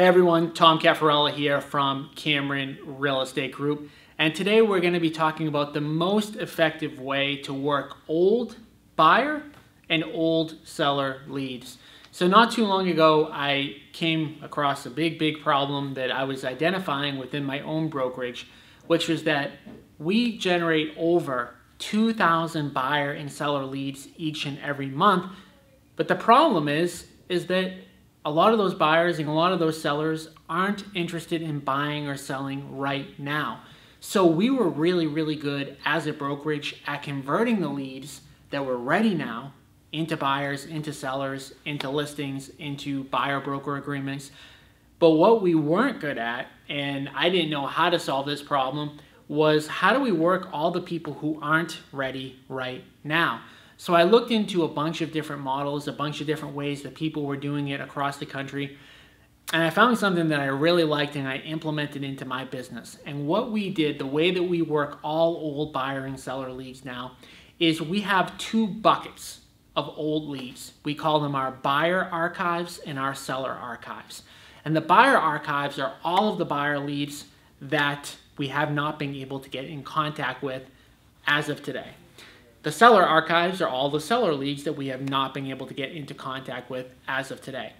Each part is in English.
Hey everyone, Tom Caffarella here from Cameron Real Estate Group, and today we're going to be talking about the most effective way to work old buyer and old seller leads. So not too long ago I came across a big problem that I was identifying within my own brokerage, which was that we generate over 2,000 buyer and seller leads each and every month. But the problem is that a lot of those buyers and a lot of those sellers aren't interested in buying or selling right now. So we were really good as a brokerage at converting the leads that were ready now into buyers, into sellers, into listings, into buyer broker agreements. But what we weren't good at, and I didn't know how to solve this problem, was how do we work all the people who aren't ready right now? So I looked into a bunch of different models, a bunch of different ways that people were doing it across the country. And I found something that I really liked and I implemented into my business. And what we did, the way that we work all old buyer and seller leads now, is we have two buckets of old leads. We call them our buyer archives and our seller archives. And the buyer archives are all of the buyer leads that we have not been able to get in contact with as of today. The seller archives are all the seller leads that we have not been able to get into contact with as of today.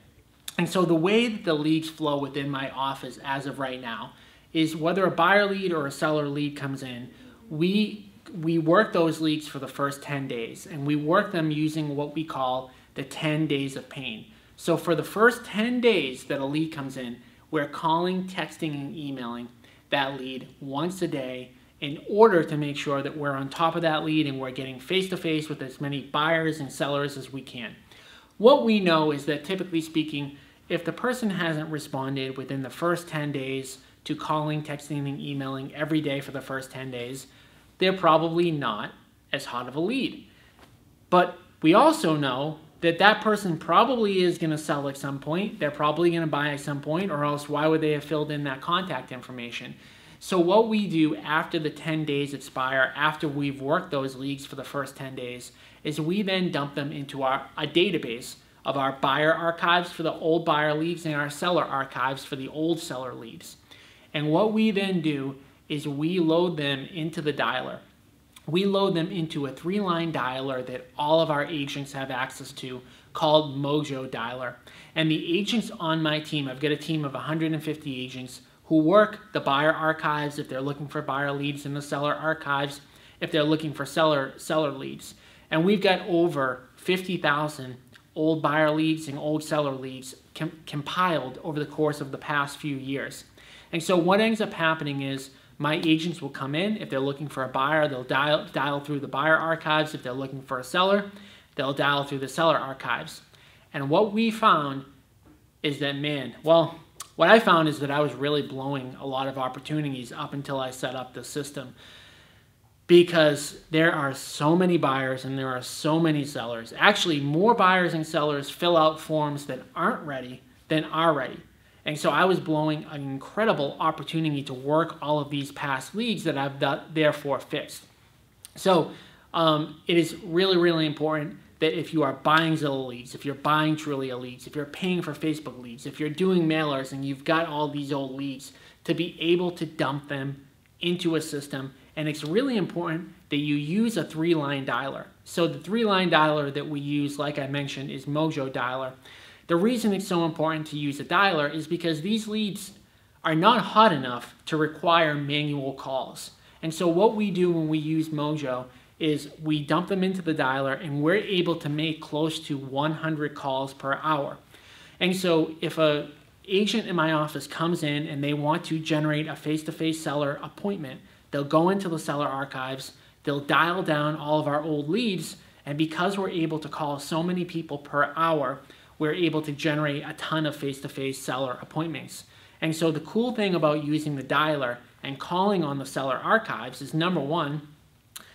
And so the way that the leads flow within my office as of right now is whether a buyer lead or a seller lead comes in, we work those leads for the first 10 days, and we work them using what we call the 10 days of pain. So for the first 10 days that a lead comes in, we're calling, texting, and emailing that lead once a day in order to make sure that we're on top of that lead and we're getting face-to-face with as many buyers and sellers as we can. What we know is that typically speaking, if the person hasn't responded within the first 10 days to calling, texting, and emailing every day for the first 10 days, they're probably not as hot of a lead. But we also know that that person probably is going to sell at some point. They're probably going to buy at some point, or else why would they have filled in that contact information? So what we do after the 10 days expire, after we've worked those leads for the first 10 days, is we then dump them into a database of our buyer archives for the old buyer leads and our seller archives for the old seller leads. And what we then do is we load them into the dialer. We load them into a 3-line dialer that all of our agents have access to called Mojo Dialer. And the agents on my team, I've got a team of 150 agents who work the buyer archives if they're looking for buyer leads, and the seller archives if they're looking for seller leads. And we've got over 50,000 old buyer leads and old seller leads compiled over the course of the past few years. And so what ends up happening is my agents will come in. If they're looking for a buyer, they'll dial through the buyer archives. If they're looking for a seller, they'll dial through the seller archives. And what we found is that, what I found is that I was really blowing a lot of opportunities up until I set up the system, because there are so many buyers and there are so many sellers. Actually, more buyers and sellers fill out forms that aren't ready than are ready. And so I was blowing an incredible opportunity to work all of these past leads that I've therefore fixed. So it is really important that if you are buying Zillow leads, if you're buying Trulia leads, if you're paying for Facebook leads, if you're doing mailers and you've got all these old leads, to be able to dump them into a system. And it's really important that you use a 3-line dialer. So the 3-line dialer that we use, like I mentioned, is Mojo Dialer. The reason it's so important to use a dialer is because these leads are not hot enough to require manual calls. And so what we do when we use Mojo is we dump them into the dialer, and we're able to make close to 100 calls per hour. And so if an agent in my office comes in and they want to generate a face-to-face seller appointment, they'll go into the seller archives, they'll dial down all of our old leads, and because we're able to call so many people per hour, we're able to generate a ton of face-to-face seller appointments. And so the cool thing about using the dialer and calling on the seller archives is, number one,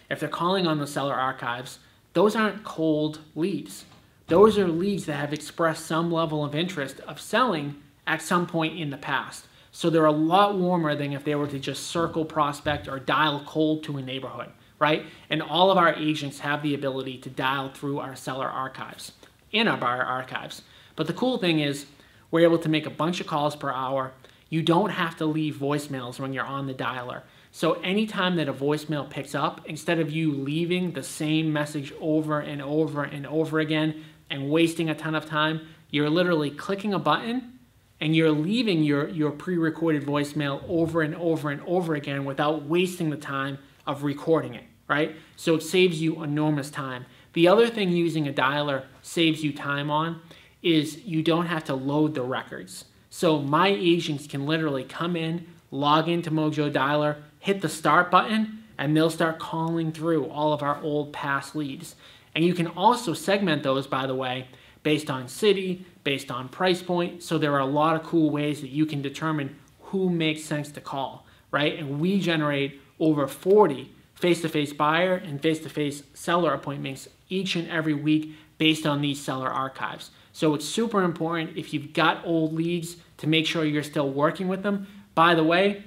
if they're calling on the seller archives, those aren't cold leads. Those are leads that have expressed some level of interest of selling at some point in the past. So they're a lot warmer than if they were to just circle prospect or dial cold to a neighborhood, right? And all of our agents have the ability to dial through our seller archives and our buyer archives. But the cool thing is we're able to make a bunch of calls per hour. You don't have to leave voicemails when you're on the dialer. So anytime that a voicemail picks up, instead of you leaving the same message over and over and over again and wasting a ton of time, you're literally clicking a button and you're leaving your pre-recorded voicemail over and over and over again without wasting the time of recording it, right? So it saves you enormous time. The other thing using a dialer saves you time on is you don't have to load the records. So my agents can literally come in, log into Mojo Dialer, hit the start button, and they'll start calling through all of our old past leads. And you can also segment those, by the way, based on city, based on price point. So there are a lot of cool ways that you can determine who makes sense to call, right? And we generate over 40 face-to-face buyer and face-to-face seller appointments each and every week based on these seller archives. So it's super important if you've got old leads to make sure you're still working with them. By the way,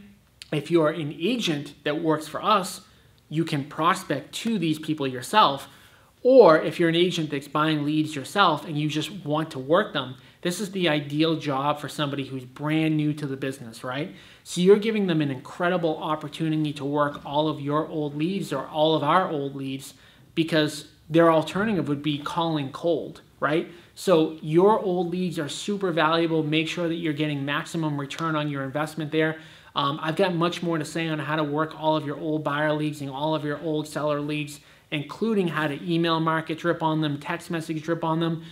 if you're an agent that works for us, you can prospect to these people yourself. Or if you're an agent that's buying leads yourself and you just want to work them, this is the ideal job for somebody who's brand new to the business, right? So you're giving them an incredible opportunity to work all of your old leads or all of our old leads, because their alternative would be calling cold, right? So your old leads are super valuable. Make sure that you're getting maximum return on your investment there. I've got much more to say on how to work all of your old buyer leads and all of your old seller leads, including how to email market drip on them, text message drip on them.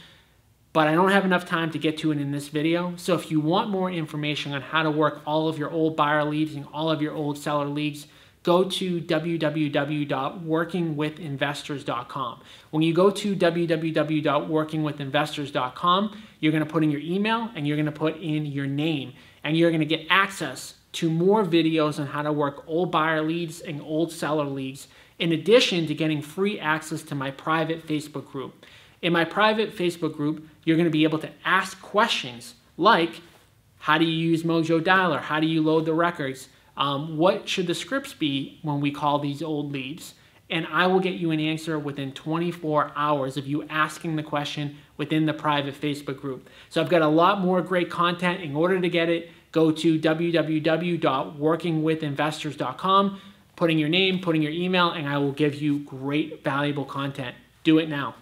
But I don't have enough time to get to it in this video. So if you want more information on how to work all of your old buyer leads and all of your old seller leads, go to www.workingwithinvestors.com. When you go to www.workingwithinvestors.com, you're going to put in your email and you're going to put in your name, and you're going to get access to more videos on how to work old buyer leads and old seller leads, in addition to getting free access to my private Facebook group. In my private Facebook group, you're going to be able to ask questions like, how do you use Mojo Dialer? How do you load the records? What should the scripts be when we call these old leads? And I will get you an answer within 24 hours of you asking the question within the private Facebook group. So I've got a lot more great content. In order to get it, go to www.workingwithinvestors.com, put in your name, put in your email, and I will give you great, valuable content. Do it now.